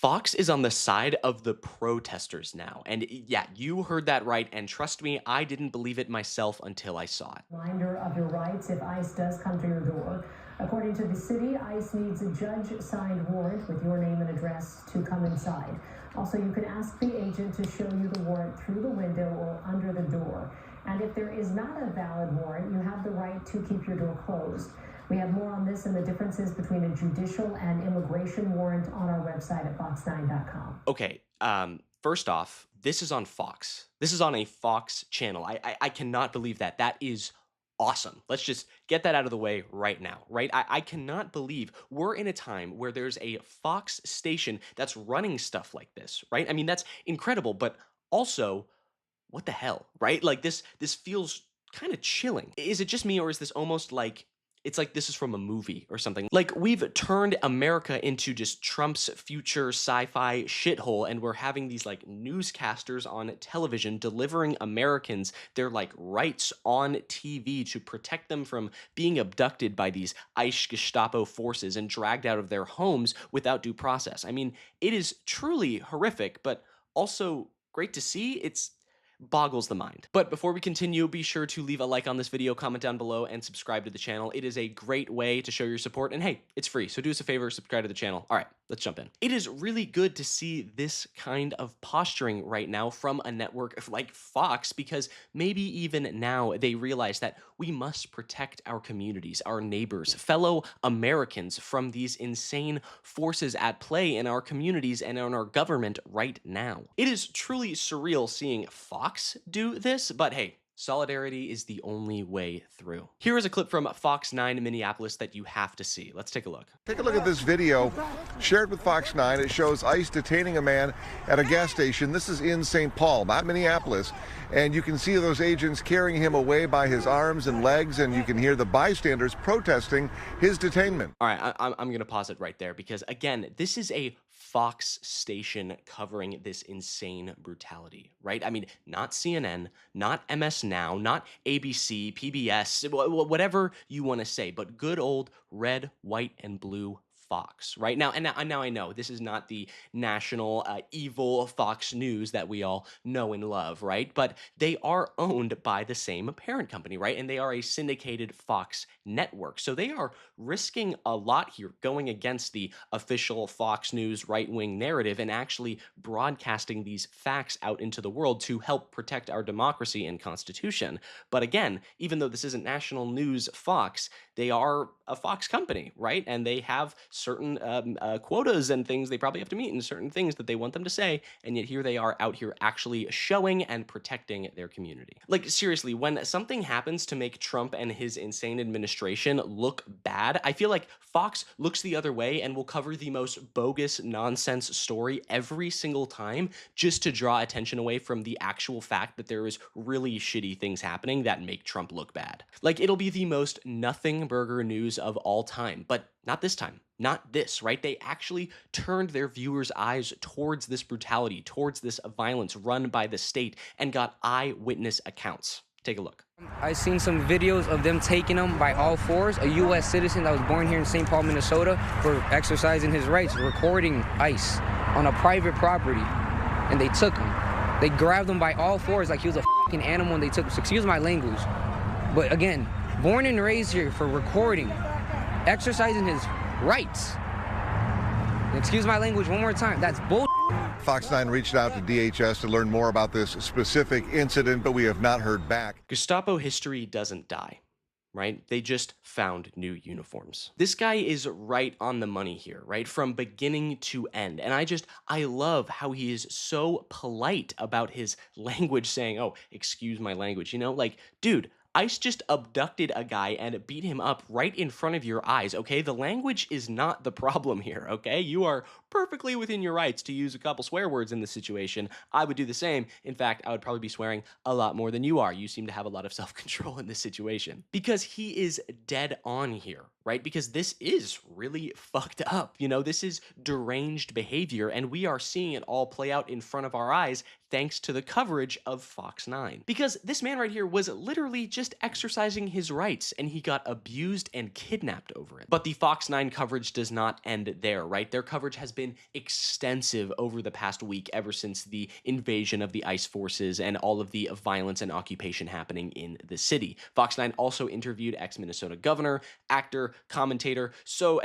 Fox is on the side of the protesters now. And yeah, you heard that right. And trust me, I didn't believe it myself until I saw it. Reminder of your rights if ICE does come to your door. According to the city, ICE needs a judge-signed warrant with your name and address to come inside. Also, you can ask the agent to show you the warrant through the window or under the door. And if there is not a valid warrant, you have the right to keep your door closed. We have more on this and the differences between a judicial and immigration warrant on our website at fox9.com. Okay, first off, this is on Fox. This is on a Fox channel. I cannot believe that. That is awesome. Let's just get that out of the way right now, right? I cannot believe we're in a time where there's a Fox station that's running stuff like this, right? I mean, that's incredible, but also, what the hell, right? Like this feels kind of chilling. Is it just me, or is this almost like it's like this is from a movie or something? Like we've turned America into just Trump's future sci-fi shithole, and we're having these like newscasters on television delivering Americans their like rights on TV to protect them from being abducted by these ICE Gestapo forces and dragged out of their homes without due process. I mean, it is truly horrific, but also great to see. It's boggles the mind. But before we continue, be sure to leave a like on this video, comment down below, and subscribe to the channel. It is a great way to show your support, and hey, it's free, so do us a favor, subscribe to the channel. All right, let's jump in. It is really good to see this kind of posturing right now from a network like Fox, because maybe even now they realize that we must protect our communities, our neighbors, fellow Americans from these insane forces at play in our communities and in our government right now. It is truly surreal seeing Fox do this, but hey, solidarity is the only way through. Here is a clip from Fox 9 Minneapolis that you have to see. Let's take a look. Take a look at this video shared with Fox 9. It shows ICE detaining a man at a gas station. This is in St. Paul, not Minneapolis. And you can see those agents carrying him away by his arms and legs, and you can hear the bystanders protesting his detainment. All right, I'm going to pause it right there because, again, this is a Fox station covering this insane brutality, right? I mean, not CNN, not MS Now, not ABC, PBS, whatever you want to say, but good old red, white, and blue Fox, right? Now, and now I know this is not the national evil Fox News that we all know and love, right? But they are owned by the same parent company, right? And they are a syndicated Fox network. So they are risking a lot here, going against the official Fox News right-wing narrative and actually broadcasting these facts out into the world to help protect our democracy and constitution. But again, even though this isn't national news Fox, they are a Fox company, right? And they have certain quotas and things they probably have to meet, and certain things that they want them to say, and yet here they are out here actually showing and protecting their community. Like, seriously, when something happens to make Trump and his insane administration look bad, I feel like Fox looks the other way and will cover the most bogus nonsense story every single time just to draw attention away from the actual fact that there is really shitty things happening that make Trump look bad. Like, it'll be the most nothing burger news of all time, but not this time. Not this, right? They actually turned their viewers' eyes towards this brutality, towards this violence run by the state, and got eyewitness accounts. Take a look. I seen some videos of them taking him by all fours, a U.S. citizen that was born here in St. Paul, Minnesota, for exercising his rights, recording ICE on a private property, and they took him. They grabbed him by all fours like he was a fucking animal, and they took him. Excuse my language. But again, born and raised here for recording, exercising his rights. Excuse my language one more time. That's bull. Fox 9 reached out to DHS to learn more about this specific incident, but we have not heard back. Gestapo history doesn't die, right? They just found new uniforms. This guy is right on the money here, right? From beginning to end. And I love how he is so polite about his language, saying, oh, excuse my language, you know, like, dude, ICE just abducted a guy and beat him up right in front of your eyes, okay? The language is not the problem here, okay? You are perfectly within your rights to use a couple swear words in this situation. I would do the same. In fact, I would probably be swearing a lot more than you are. You seem to have a lot of self-control in this situation. Because he is dead on here, right? Because this is really fucked up. You know, this is deranged behavior, and we are seeing it all play out in front of our eyes thanks to the coverage of Fox 9. Because this man right here was literally just exercising his rights, and he got abused and kidnapped over it. But the Fox 9 coverage does not end there, right? Their coverage has been extensive over the past week, ever since the invasion of the ICE forces and all of the violence and occupation happening in the city. Fox 9 also interviewed ex-Minnesota governor, actor, commentator, so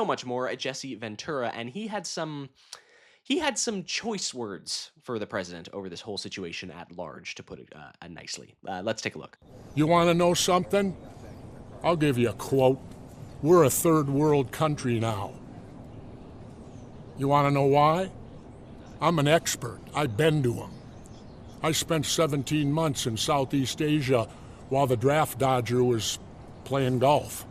much more, Jesse Ventura, and he had some choice words for the president over this whole situation at large, to put it nicely. Let's take a look. You want to know something? I'll give you a quote. We're a third world country now. You want to know why? I'm an expert. I've been to them. I spent 17 months in Southeast Asia while the draft dodger was playing golf.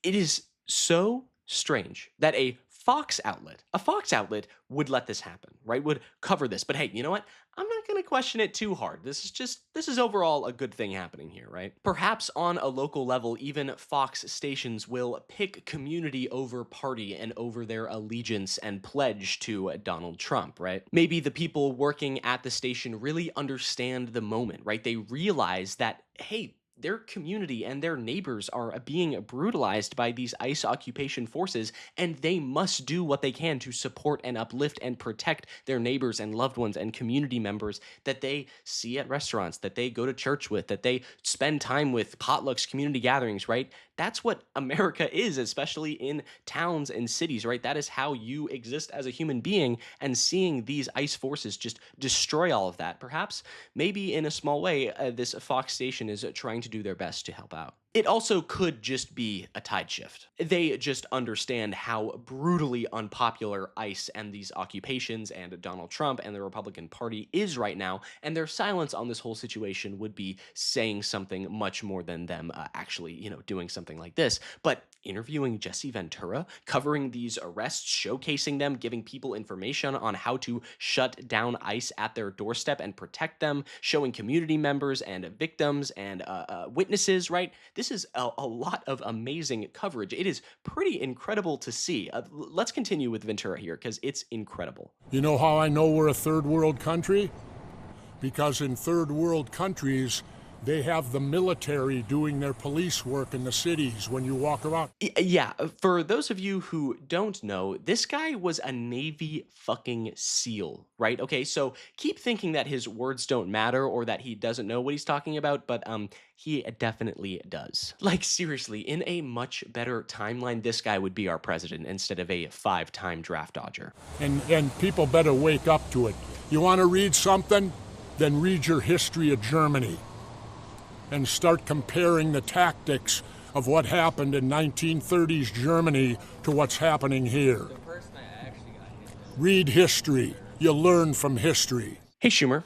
It is so strange that a Fox outlet would let this happen, right? Would cover this. But hey, you know what? I'm not going to question it too hard. This is overall a good thing happening here, right? Perhaps on a local level, even Fox stations will pick community over party and over their allegiance and pledge to Donald Trump, right? Maybe the people working at the station really understand the moment, right? They realize that, hey, their community and their neighbors are being brutalized by these ICE occupation forces, and they must do what they can to support and uplift and protect their neighbors and loved ones and community members that they see at restaurants, that they go to church with, that they spend time with, potlucks, community gatherings, right? That's what America is, especially in towns and cities, right? That is how you exist as a human being, and seeing these ICE forces just destroy all of that, perhaps, maybe in a small way, this Fox station is trying to do their best to help out. It also could just be a tide shift. They just understand how brutally unpopular ICE and these occupations and Donald Trump and the Republican Party is right now, and their silence on this whole situation would be saying something much more than them actually, doing something like this. But interviewing Jesse Ventura, covering these arrests, showcasing them, giving people information on how to shut down ICE at their doorstep and protect them, showing community members and victims and witnesses, right? This is a lot of amazing coverage. It is pretty incredible to see. Let's continue with Ventura here, because it's incredible. You know how I know we're a third world country? Because in third world countries, they have the military doing their police work in the cities when you walk around. Yeah, for those of you who don't know, this guy was a Navy fucking SEAL, right? Okay, so keep thinking that his words don't matter or that he doesn't know what he's talking about, but he definitely does. Like, seriously, in a much better timeline, this guy would be our president instead of a 5-time draft dodger. And people better wake up to it. You want to read something? Then read your history of Germany and start comparing the tactics of what happened in 1930s Germany to what's happening here. Read history. You learn from history. Hey, Schumer,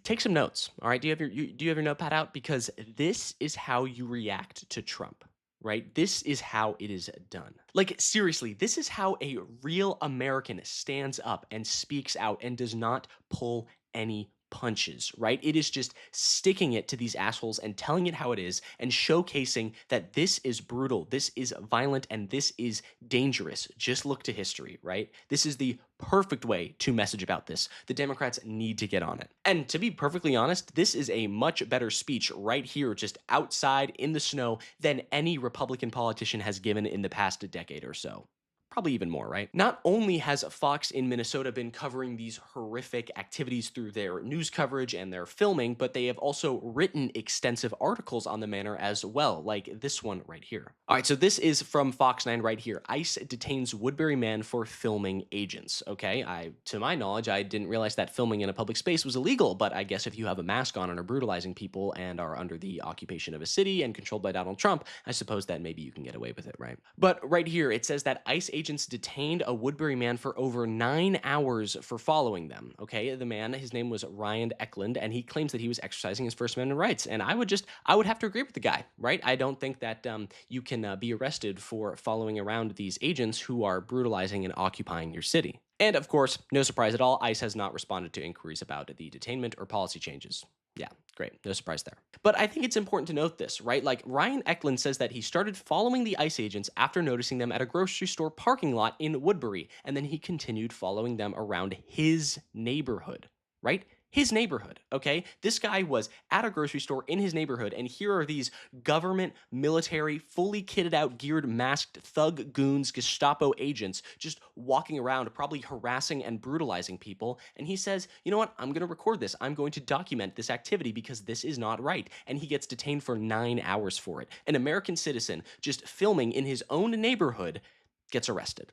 take some notes, all right? Do you have your notepad out? Because this is how you react to Trump, right? This is how it is done. Like, seriously, this is how a real American stands up and speaks out and does not pull any punches, right? It is just sticking it to these assholes and telling it how it is and showcasing that this is brutal, this is violent, and this is dangerous. Just look to history, right? This is the perfect way to message about this. The Democrats need to get on it. And to be perfectly honest, this is a much better speech right here, just outside in the snow, than any Republican politician has given in the past decade or so. Probably even more, right? Not only has Fox in Minnesota been covering these horrific activities through their news coverage and their filming, but they have also written extensive articles on the matter as well, like this one right here. All right, so this is from Fox 9 right here. ICE detains Woodbury man for filming agents, okay? To my knowledge, I didn't realize that filming in a public space was illegal, but I guess if you have a mask on and are brutalizing people and are under the occupation of a city and controlled by Donald Trump, I suppose that maybe you can get away with it, right? But right here, it says that ICE agents detained a Woodbury man for over 9 hours for following them. Okay, the man, his name was Ryan Eklund, and he claims that he was exercising his First Amendment rights. And I would have to agree with the guy, right? I don't think that you can be arrested for following around these agents who are brutalizing and occupying your city. And of course, no surprise at all, ICE has not responded to inquiries about the detainment or policy changes. Yeah, great. No surprise there. But I think it's important to note this, right? Like Ryan Eklund says that he started following the ICE agents after noticing them at a grocery store parking lot in Woodbury, and then he continued following them around his neighborhood, right? His neighborhood, okay? This guy was at a grocery store in his neighborhood, and here are these government, military, fully kitted out, geared, masked thug goons, Gestapo agents just walking around, probably harassing and brutalizing people. And he says, you know what? I'm going to record this. I'm going to document this activity because this is not right. And he gets detained for 9 hours for it. An American citizen just filming in his own neighborhood gets arrested.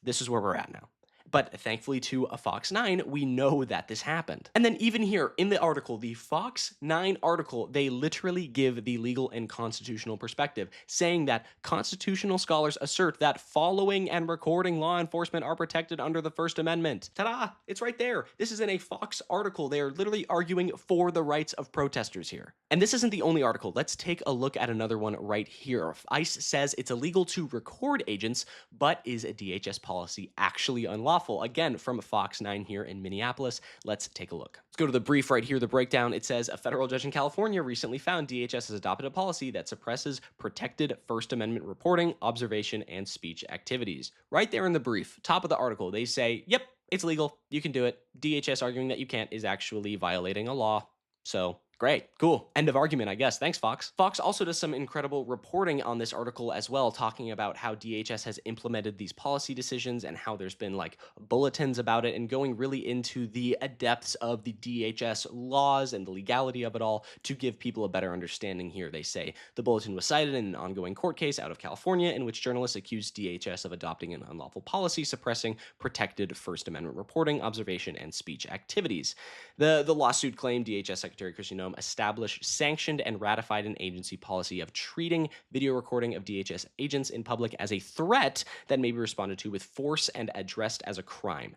This is where we're at now. But thankfully to a Fox 9, we know that this happened. And then even here in the article, the Fox 9 article, they literally give the legal and constitutional perspective, saying that constitutional scholars assert that following and recording law enforcement are protected under the First Amendment. Ta-da! It's right there. This is in a Fox article. They are literally arguing for the rights of protesters here. And this isn't the only article. Let's take a look at another one right here. ICE says it's illegal to record agents, but is a DHS policy actually unlawful? Again, from Fox 9 here in Minneapolis. Let's take a look. Let's go to the brief right here, the breakdown. It says, a federal judge in California recently found DHS has adopted a policy that suppresses protected First Amendment reporting, observation, and speech activities. Right there in the brief, top of the article, they say, yep, it's legal. You can do it. DHS arguing that you can't is actually violating a law. So great, cool. End of argument, I guess. Thanks, Fox. Fox also does some incredible reporting on this article as well, talking about how DHS has implemented these policy decisions and how there's been like bulletins about it, and going really into the depths of the DHS laws and the legality of it all to give people a better understanding here. They say the bulletin was cited in an ongoing court case out of California in which journalists accused DHS of adopting an unlawful policy suppressing protected First Amendment reporting, observation, and speech activities. The lawsuit claimed DHS Secretary Christian established, sanctioned, and ratified an agency policy of treating video recording of DHS agents in public as a threat that may be responded to with force and addressed as a crime.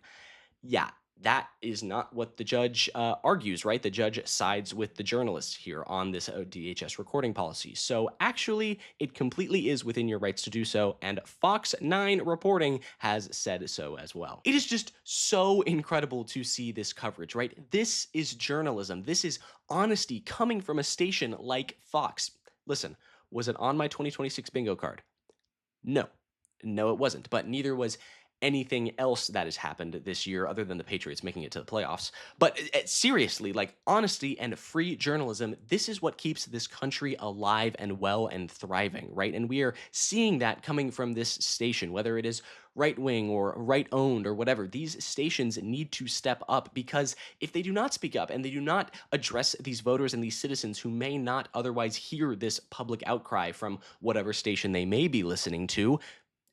Yeah, that is not what the judge argues, right? The judge sides with the journalists here on this DHS recording policy. So actually, it completely is within your rights to do so, and Fox 9 reporting has said so as well. It is just so incredible to see this coverage, right? This is journalism. This is honesty coming from a station like Fox. Listen, was it on my 2026 bingo card? No. No, it wasn't, but neither was anything else that has happened this year other than the Patriots making it to the playoffs. But seriously, like honesty and free journalism, this is what keeps this country alive and well and thriving, right? And we are seeing that coming from this station, whether it is right-wing or right-owned or whatever. These stations need to step up, because if they do not speak up and they do not address these voters and these citizens who may not otherwise hear this public outcry from whatever station they may be listening to,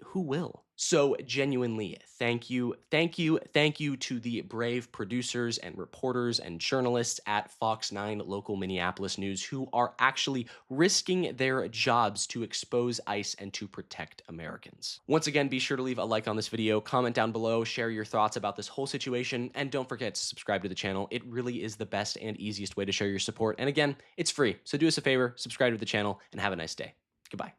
who will? So genuinely, thank you to the brave producers and reporters and journalists at Fox 9 local Minneapolis News who are actually risking their jobs to expose ICE and to protect Americans. Once again, be sure to leave a like on this video, comment down below, share your thoughts about this whole situation, and don't forget to subscribe to the channel. It really is the best and easiest way to show your support. And again, it's free. So do us a favor, subscribe to the channel, and have a nice day. Goodbye.